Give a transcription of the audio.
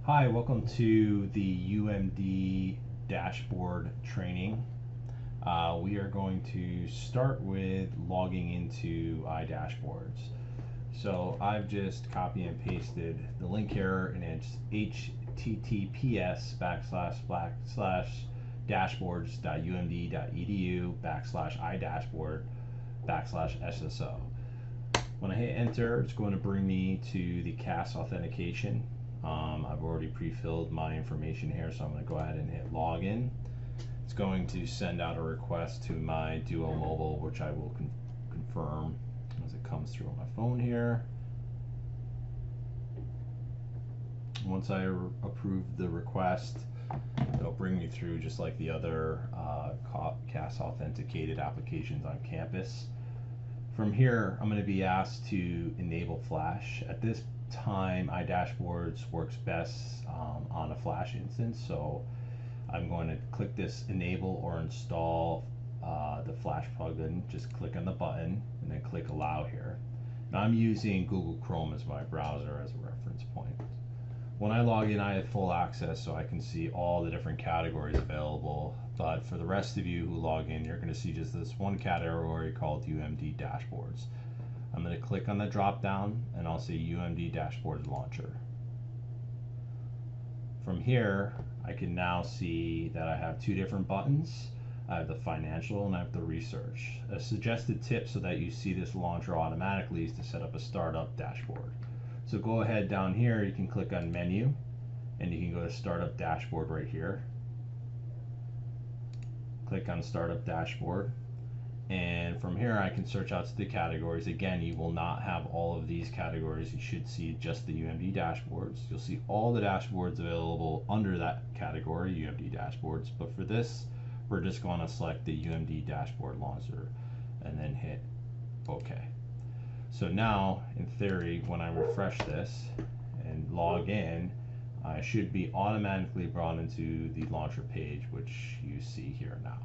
Hi, welcome to the UMD dashboard training. We are going to start with logging into iDashboards. So I've just copy and pasted the link here, and it's https://dashboards.umd.edu/iDashboard/SSO. When I hit enter, it's going to bring me to the CAS authentication. I've already pre-filled my information here, so I'm going to go ahead and hit login. It's going to send out a request to my Duo Mobile, which I will confirm as it comes through on my phone here. Once I approve the request, it'll bring me through just like the other CAS authenticated applications on campus. From here, I'm going to be asked to enable Flash. At this time, iDashboards works best on a Flash instance, so I'm going to click this enable or install the Flash plugin. Just click on the button and then click allow here. Now I'm using Google Chrome as my browser as a reference point. When I log in, I have full access, so I can see all the different categories available. But for the rest of you who log in, you're going to see just this one category called UMD Dashboards. I'm going to click on the drop down and I'll see UMD Dashboard Launcher. From here, I can now see that I have two different buttons. I have the financial and I have the research. A suggested tip so that you see this launcher automatically is to set up a startup dashboard. So go ahead down here, you can click on menu and you can go to startup dashboard right here. Click on startup dashboard, and from here I can search out to the categories. Again, you will not have all of these categories. You should see just the UMD dashboards. You'll see all the dashboards available under that category, UMD dashboards, but for this we're just going to select the UMD dashboard launcher and then hit OK. So now, in theory, when I refresh this and log in, I should be automatically brought into the launcher page, which you see here now.